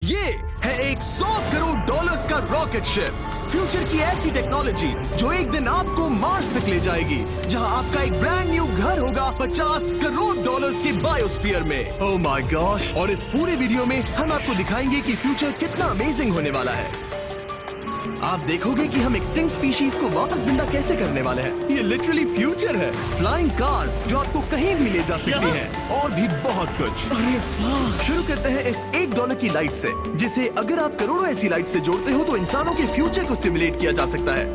ये है एक 100 करोड़ डॉलर्स का रॉकेट शिप। फ्यूचर की ऐसी टेक्नोलॉजी जो एक दिन आपको मार्स तक ले जाएगी, जहां आपका एक ब्रांड न्यू घर होगा 50 करोड़ डॉलर्स के बायोस्फीयर में। Oh my gosh! और इस पूरे वीडियो में हम आपको दिखाएंगे कि फ्यूचर कितना अमेजिंग होने वाला है। आप देखोगे कि हम एक्सटिंक्ट स्पीशीज को वापस जिंदा कैसे करने वाले हैं। ये लिटरली फ्यूचर है। फ्लाइंग कार्स जो आपको कहीं भी ले जा सकती हैं, और भी बहुत कुछ। अरे वाह! शुरू करते हैं इस $1 की लाइट से, जिसे अगर आप करोड़ों ऐसी लाइट से जोड़ते हो तो इंसानों के फ्यूचर को सिमुलेट किया जा सकता है,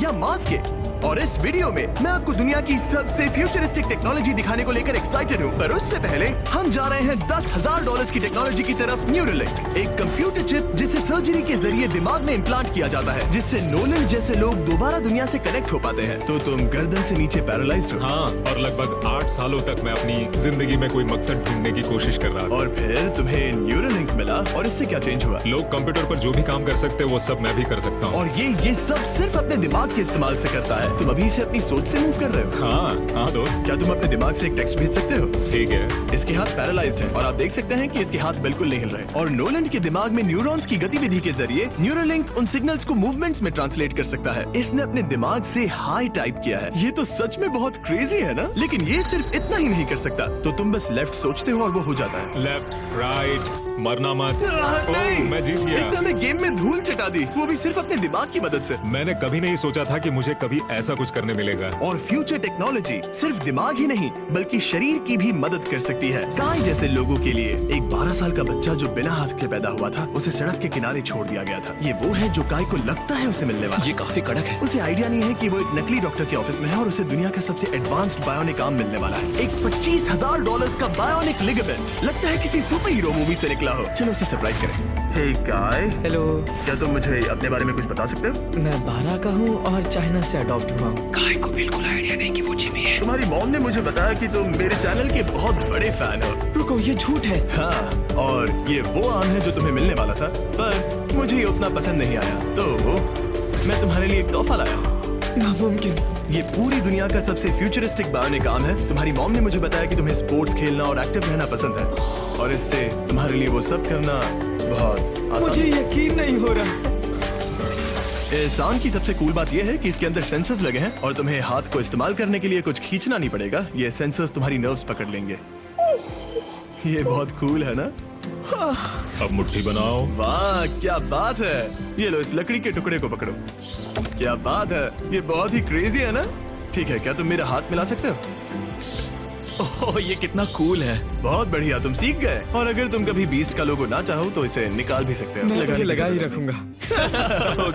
या मार्स के। और इस वीडियो में मैं आपको दुनिया की सबसे फ्यूचरिस्टिक टेक्नोलॉजी दिखाने को लेकर एक्साइटेड हूँ। पर उससे पहले हम जा रहे हैं $10,000 की टेक्नोलॉजी की तरफ। न्यूरोलिंक, एक कंप्यूटर चिप जिसे सर्जरी के जरिए दिमाग में इम्प्लांट किया जाता है, जिससे नोलन जैसे लोग दोबारा दुनिया से कनेक्ट हो पाते हैं। तो तुम गर्दन से नीचे पैरालाइज्ड हो। हाँ, और लगभग 8 सालों तक मैं अपनी जिंदगी में कोई मकसद ढूंढने की कोशिश कर रहा था। और फिर तुम्हें न्यूरोलिंक मिला, और इससे क्या चेंज हुआ? लोग कंप्यूटर पर जो भी काम कर सकते हैं वो सब मैं भी कर सकता हूँ। और ये सब सिर्फ अपने दिमाग के इस्तेमाल से करता है। तुम अभी से अपनी सोच से मूव कर रहे हो। हाँ दोस्त। क्या तुम अपने दिमाग से एक टेक्स्ट भेज सकते हो? ठीक है। इसके हाथ पैरालाइज्ड हैं, और आप देख सकते हैं कि इसके हाथ बिल्कुल नहीं हिल रहे। और नोलन के दिमाग में न्यूरॉन्स की गतिविधि के जरिए न्यूरोलिंक उन सिग्नल्स को मूवमेंट्स में ट्रांसलेट कर सकता है। इसने अपने दिमाग से हाई टाइप किया है। ये तो सच में बहुत क्रेजी है ना? लेकिन ये सिर्फ इतना ही नहीं कर सकता। तो तुम बस लेफ्ट सोचते हो और वो हो जाता है। लेफ्ट, राइट, मरना मत। नहीं, मैं जीत गया। इसने हमें गेम में धूल चटा दी, वो भी सिर्फ अपने दिमाग की मदद से। मैंने कभी नहीं सोचा था कि मुझे कभी ऐसा कुछ करने मिलेगा। और फ्यूचर टेक्नोलॉजी सिर्फ दिमाग ही नहीं बल्कि शरीर की भी मदद कर सकती है। काय जैसे लोगों के लिए एक 12 साल का बच्चा जो बिना हाथ के पैदा हुआ था, उसे सड़क के किनारे छोड़ दिया गया था। ये वो है जो काय को लगता है उसे मिलने वाला। ये काफी कड़क है। उसे आइडिया नहीं है कि वो एक नकली डॉक्टर के ऑफिस में है और उसे दुनिया का सबसे एडवांस्ड बायोनिक आर्म मिलने वाला है। एक $25,000 का बायोनिक लिगामेंट। लगता है किसी सुपर हीरो मूवी से निकला हो। चलो उसे सरप्राइज करें। हे काय, हेलो, क्या तुम मुझे अपने बारे में कुछ बता सकते हो? मैं 12 का हूँ और चाइना से अडॉप्ट हुआ हूँ। काय को बिल्कुल आइडिया नहीं कि वो जिमी है। तुम्हारी मॉम ने मुझे बताया कि तुम मेरे चैनल के बहुत बड़े फैन हो। रुको, ये झूठ है। हाँ, और ये वो आम है जो तुम्हें मिलने वाला था, पर मुझे ये उतना पसंद नहीं आया, तो मैं तुम्हारे लिए एक तोहफा लाया हूँ। नामुमकिन। ये पूरी दुनिया का सबसे फ्यूचरिस्टिक बायोनिक आर्म है। तुम्हारी मॉम ने मुझे बताया कि तुम्हें स्पोर्ट्स खेलना और एक्टिव रहना पसंद है, और इससे तुम्हारे लिए वो सब करना बहुत आसान। मुझे यकीन नहीं हो रहा। इस आर्म की सबसे कूल बात यह है कि इसके अंदर सेंसर्स लगे हैं, और तुम्हें हाथ को इस्तेमाल करने के लिए कुछ खींचना नहीं पड़ेगा। ये सेंसर्स तुम्हारी नर्व्स पकड़ लेंगे। ये बहुत कूल है ना? अब मुट्ठी बनाओ। वाह, क्या बात है! ये लो, इस लकड़ी के टुकड़े को पकड़ो। क्या बात है! ये बहुत ही क्रेजी है ना? ठीक है, क्या तुम मेरा हाथ मिला सकते हो? ओह, ये कितना कूल है। बहुत बढ़िया, तुम सीख गए। और अगर तुम कभी बीस्ट का लोगो ना चाहो तो इसे निकाल भी सकते हो। मैं तो ये लगा ही रखूंगा।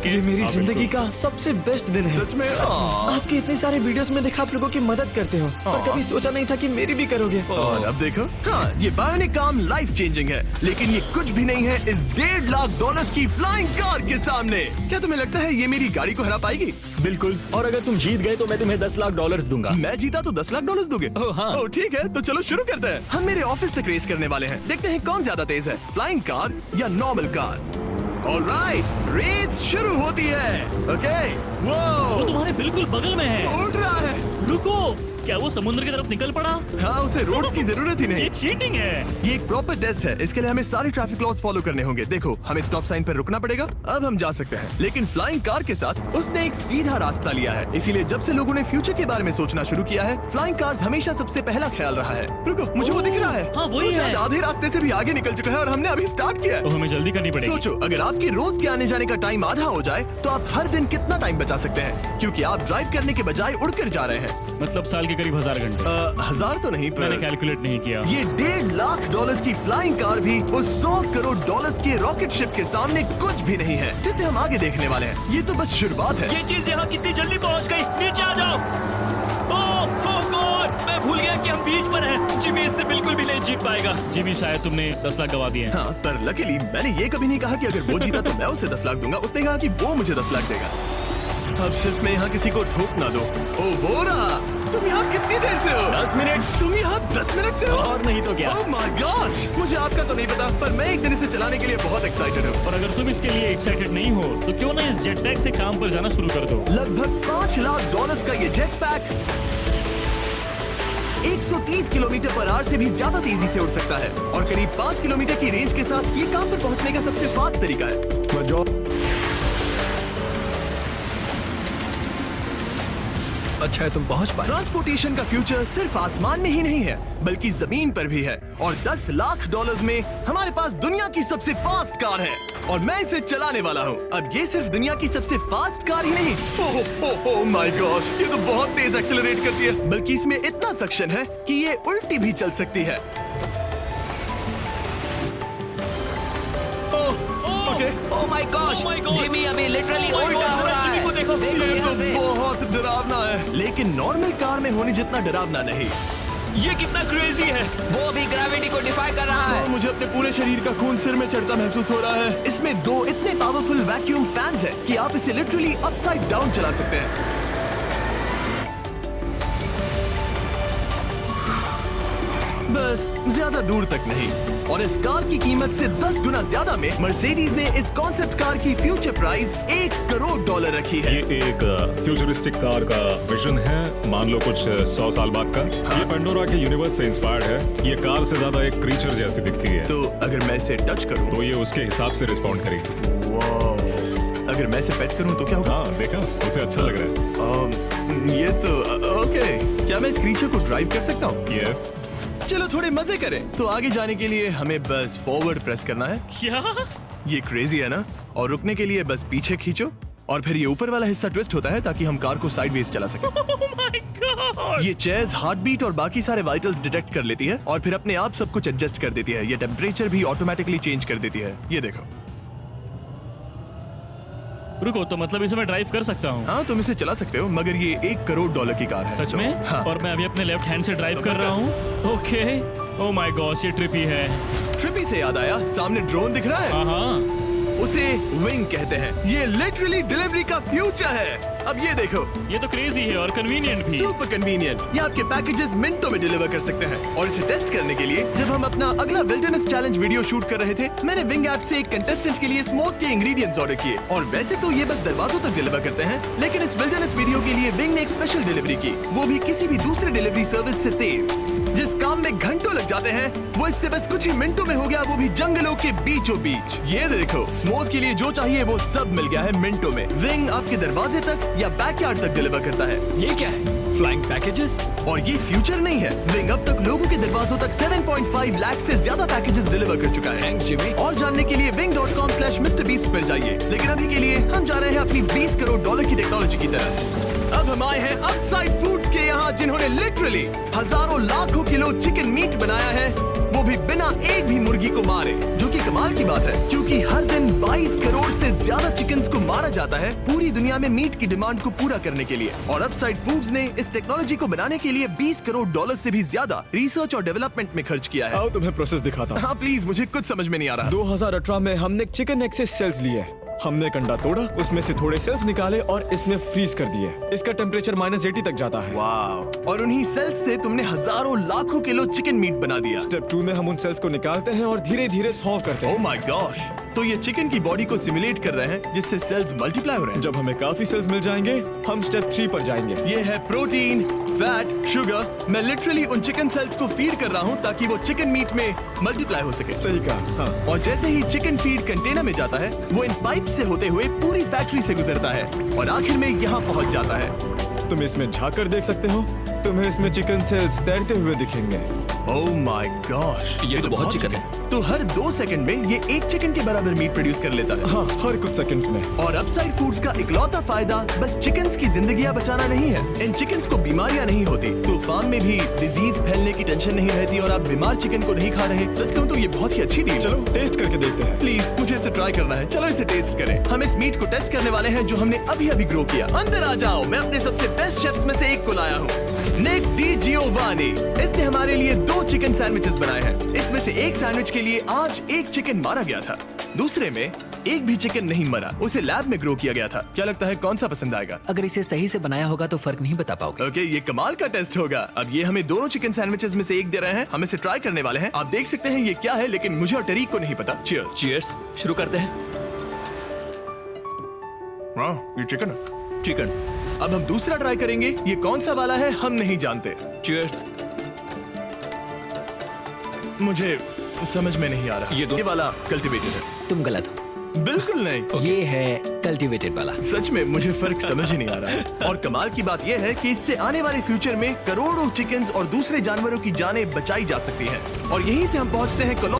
ये मेरी जिंदगी का सबसे बेस्ट दिन है। सच में? आपके इतने सारे वीडियोस में देखा आप लोगों की मदद करते हो, पर कभी सोचा नहीं था कि मेरी भी करोगे। और अब देखो, हाँ, ये बायोनिक आर्म लाइफ चेंजिंग है, लेकिन ये कुछ भी नहीं है इस $1.5 की फ्लाइंग कार के सामने। क्या तुम्हें लगता है ये मेरी गाड़ी को हरा पाएगी? बिल्कुल। और अगर तुम जीत गए तो मैं तुम्हें $10,00,000 दूंगा। मैं जीता तो $10,00,000 दोगे? ओह हाँ। ओह ठीक है, तो चलो शुरू करते हैं। हम मेरे ऑफिस तक रेस करने वाले हैं। देखते हैं कौन ज्यादा तेज है, फ्लाइंग कार या नॉर्मल कार। ऑलराइट, रेस शुरू होती है। ओके, वो तुम्हारे बिल्कुल बगल में है। उड़ रहा है। रुको, क्या वो समुद्र की तरफ निकल पड़ा? हाँ, उसे रोड्स की जरूरत ही नहीं। ये चीटिंग है। ये एक प्रॉपर टेस्ट है। इसके लिए हमें सारे ट्रैफिक लॉज फॉलो करने होंगे। देखो, हमें स्टॉप साइन पर रुकना पड़ेगा। अब हम जा सकते हैं, लेकिन फ्लाइंग कार के साथ उसने एक सीधा रास्ता लिया है। इसीलिए जब से लोगों ने फ्यूचर के बारे में सोचना शुरू किया है, फ्लाइंग कार्स हमेशा सबसे पहला ख्याल रहा है। रुको, मुझे वो दिख रहा है। हाँ, वही वो है। शायद आधे रास्ते से भी आगे निकल चुका है, और हमने अभी स्टार्ट किया है। तो हमें जल्दी करनी पड़ेगी। सोचो, अगर आपके रोज के आने जाने का टाइम आधा हो जाए तो आप हर दिन कितना टाइम बचा सकते हैं, क्योंकि आप ड्राइव करने के बजाय उड़कर जा रहे हैं। मतलब साल के करीब 1000 घंटे। 1000 तो नहीं, मैंने पर कैलकुलेट नहीं किया। ये $1.5 की फ्लाइंग कार भी उस $100 करोड़ के रॉकेट शिप के सामने कुछ भी नहीं है, जिसे हम आगे देखने वाले हैं। ये तो बस शुरुआत है। ये चीज यहाँ कितनी जल्दी पहुँच गई। नीचे आ जाओ। ओह गॉड, मैं भूल गया कि हम बीच पर हैं। जिमी इससे बिल्कुल भी नहीं जीत पाएगा। जिमी, शायद तुमने 10 लाख गवा दिए हैं। हाँ, पर लकीली मैंने ये कभी नहीं कहा कि अगर वो जीता तो मैं उसे 10 लाख दूंगा। उसने कहा कि वो मुझे 10 लाख देगा। अब सिर्फ मैं यहाँ किसी को ठोक ना दो। ओ वो रहा। तुम यहाँ कितनी देर से हो? 10 मिनट। तुम यहाँ 10 मिनट से हो? और नहीं तो क्या। ओह माय गॉड, मुझे आपका तो नहीं पता, पर मैं एक दिन इसे चलाने के लिए बहुत एक्साइटेड हूँ। और अगर तुम इसके लिए एक्साइटेड नहीं हो तो क्यों ना इस जेट पैक से काम पर जाना शुरू कर दो। लगभग $5 लाख का ये jet pack 130 kilometre per hour से भी ज्यादा तेजी से उड़ सकता है और करीब 5 किलोमीटर की रेंज के साथ ये काम पर पहुंचने का सबसे फास्ट तरीका है। अच्छा है तुम पहुंच पाए। ट्रांसपोर्टेशन का फ्यूचर सिर्फ आसमान में ही नहीं है बल्कि जमीन पर भी है और 10 लाख डॉलर्स में हमारे पास दुनिया की सबसे फास्ट कार है और मैं इसे चलाने वाला हूँ। अब ये सिर्फ दुनिया की सबसे फास्ट कार ही नहीं, ओह माय गॉश, ये तो बहुत तेज एक्सेलरेट करती है, बल्कि इसमें इतना सक्शन है कि ये उल्टी भी चल सकती है। ओह माय गॉश, जिमी अभी लिटरली उल्टा हो रहा है। जिमी को देखो, ये तो बहुत डरावना है, लेकिन नॉर्मल कार में होने जितना डरावना नहीं। ये कितना क्रेजी है। वो भी ग्रेविटी को डिफाई कर रहा है। मुझे अपने पूरे शरीर का खून सिर में चढ़ता महसूस हो रहा है। इसमें 2 इतने पावरफुल वैक्यूम फैंस हैं कि आप इसे लिटरली अपसाइड डाउन चला सकते हैं। बस ज्यादा दूर तक नहीं। और इस कार की कीमत से 10 गुना ज्यादा में मर्सिडीज ने इस कॉन्सेप्ट कार की फ्यूचर प्राइस $1 करोड़ रखी है। ये एक फ्यूचरिस्टिक कार का विजन है, मान लो कुछ 100 साल बाद का। ये पेंडोरा के यूनिवर्स से इंस्पायर्ड है। ये कार से ज्यादा एक क्रीचर जैसी दिखती है, तो अगर मैं इसे टच करूं तो ये उसके हिसाब से रिस्पॉन्ड करेगी। वाह, अगर मैं इसे पेट करूं तो क्या होगा? हाँ देखा, उसे अच्छा लग रहा है। ये तो ओके। क्या मैं इस क्रीचर को ड्राइव कर सकता हूँ? यस। चलो थोड़े मजे करें। तो आगे जाने के लिए हमें बस फॉरवर्ड प्रेस करना है। क्या? ये क्रेजी है ना? और रुकने के लिए बस पीछे खींचो और फिर ये ऊपर वाला हिस्सा ट्विस्ट होता है ताकि हम कार को साइडवेज चला सकें। Oh my God! ये चेयर्स हार्ट बीट और बाकी सारे वाइटल्स डिटेक्ट कर लेती है और फिर अपने आप सब कुछ एडजस्ट कर देती है। ये टेम्परेचर भी ऑटोमेटिकली चेंज कर देती है। ये देखो। रुको, तो मतलब इसे मैं ड्राइव कर सकता हूँ? हाँ, तुम इसे चला सकते हो, मगर ये $1 करोड़ की कार है। सच में? हाँ। और मैं अभी अपने लेफ्ट हैंड से ड्राइव कर रहा हूँ। ओके। ओह माय गॉश, ये ट्रिपी है। ट्रिपी से याद आया, सामने ड्रोन दिख रहा है? हाँ। उसे विंग कहते हैं। ये लिटरली डिलीवरी का फ्यूचर है। अब ये देखो, ये तो क्रेजी है और कन्वीनियंट भी। Super convenient. ये आपके पैकेजेस मिनटों में डिलीवर कर सकते हैं। और इसे टेस्ट करने के लिए जब हम अपना अगला विल्डरनेस चैलेंज वीडियो शूट कर रहे थे, मैंने विंग ऐप से एक कंटेस्टेंट के लिए स्मोक्स के इंग्रेडिएंट्स ऑर्डर किए। और वैसे तो ये बस दरवाजों तक डिलीवर करते हैं, लेकिन इस विल्डरनेस वीडियो के लिए विंग ने एक स्पेशल डिलीवरी की, वो भी किसी भी दूसरे डिलीवरी सर्विस से तेज। जिस काम में घंटों लग जाते हैं, वो इससे बस कुछ ही मिनटों में हो गया, वो भी जंगलों के बीचों बीच। ये देखो, स्मोक्स के लिए जो चाहिए वो सब मिल गया है मिनटों में। विंग आपके दरवाजे तक या बैकयार्ड तक डिलीवर करता है। ये क्या है? Flying packages? और ये फ्यूचर नहीं है। विंग अब तक लोगों के दरवाजों तक 7.5 लाख से ज्यादा पैकेजेस डिलीवर कर चुका है। Thanks Jimmy. और जानने के लिए wing.com/MrBeast पर जाइए। लेकिन अभी के लिए हम जा रहे हैं अपनी $20 करोड़ की टेक्नोलॉजी की तरफ। अब हम आए हैं अपसाइड फूड्स के यहाँ, जिन्होंने लिटरली हजारों लाखों किलो चिकन मीट बनाया है, वो भी बिना एक भी मुर्गी को मारे, जो कि कमाल की बात है क्योंकि हर दिन 22 करोड़ से ज्यादा चिकन्स को मारा जाता है पूरी दुनिया में मीट की डिमांड को पूरा करने के लिए। और अपसाइड फूड्स ने इस टेक्नोलॉजी को बनाने के लिए $20 करोड़ से भी ज्यादा रिसर्च और डेवलपमेंट में खर्च किया है। आओ तुम्हें प्रोसेस दिखाता हूँ। हाँ प्लीज, मुझे कुछ समझ में नहीं आ रहा। 2018 में हमने चिकन एग से सेल्स लिए। हमने एक अंडा तोड़ा, उसमें से थोड़े सेल्स निकाले और इसमें फ्रीज कर दिए। इसका टेम्परेचर -80 तक जाता है। वाह! और उन्हीं सेल्स से तुमने हजारों लाखों किलो चिकन मीट बना दिया। स्टेप 2 में हम उन सेल्स को निकालते हैं और धीरे धीरे थॉ करते हैं। Oh my gosh! तो ये चिकन की बॉडी को सिमुलेट कर रहे हैं, जिससे सेल्स मल्टीप्लाई हो रहे हैं। जब हमें काफी सेल्स मिल जाएंगे, हम स्टेप 3 पर जाएंगे। ये है प्रोटीन, फैट, शुगर। मैं लिटरली उन चिकन सेल्स को फीड कर रहा हूँ ताकि वो चिकन मीट में मल्टीप्लाई हो सके। सही कहा। हाँ। और जैसे ही चिकन फीड कंटेनर में जाता है, वो इन पाइप से होते हुए पूरी फैक्ट्री से गुजरता है और आखिर में यहाँ पहुँच जाता है। तुम इसमें झाँक कर देख सकते हो। तुम्हें इसमें चिकन सेल्स तैरते हुए दिखेंगे। Oh my gosh! ये तो बहुत चिकन है। तो हर 2 सेकंड में ये 1 चिकन के बराबर मीट प्रोड्यूस कर लेता है। हाँ, हर कुछ सेकंड्स में। और अपसाइड फूड्स का इकलौता फायदा बस चिकन्स की जिंदगियां बचाना नहीं है। इन चिकन्स को बीमारियां नहीं होती, तो फार्म में भी डिजीज फैलने की टेंशन नहीं रहती और आप बीमार चिकन को नहीं खा रहे। सच कहूं तो ये बहुत ही अच्छी डील। चलो टेस्ट करके देखते हैं। प्लीज, मुझे इसे ट्राई करना है। चलो इसे टेस्ट करें। हम इस मीट को टेस्ट करने वाले हैं जो हमने अभी ग्रो किया। अंदर आ जाओ, मैं अपने सबसे बेस्ट शेफ्स में से एक को लाया हूँ, निक डी जियोवानी। इसने हमारे लिए 2 चिकन सैंडविचेस बनाए हैं। इसमें से एक सैंडविच के लिए आज 1 चिकन मारा गया था, दूसरे में एक भी चिकन नहीं मरा, उसे लैब में ग्रो किया गया था। क्या लगता है कौन सा पसंद आएगा? अगर इसे सही से बनाया होगा तो फर्क नहीं बता पाओगे। ओके, ये कमाल का टेस्ट होगा। अब ये हमें दोनों चिकन सैंडविचेस में से एक दे रहे हैं, हम इसे ट्राई करने वाले हैं। आप देख सकते हैं ये क्या है, लेकिन मुझे और टरीक को नहीं पता। चीयर्स। चीयर्स। शुरू करते हैं। ये चिकन है। चिकन। अब हम दूसरा ट्राई करेंगे। ये कौन सा वाला है हम नहीं जानते। चीयर्स। मुझे समझ में नहीं आ रहा। ये वाला कल्टीवेटेड है। तुम गलत हो। बिल्कुल नहीं। ये है कल्टीवेटेड वाला। सच में मुझे फर्क समझ ही नहीं आ रहा है। और कमाल की बात यह है कि इससे आने वाले फ्यूचर में करोड़ों चिकन्स और दूसरे जानवरों की जानें बचाई जा सकती हैं। और यहीं से हम पहुंचते हैं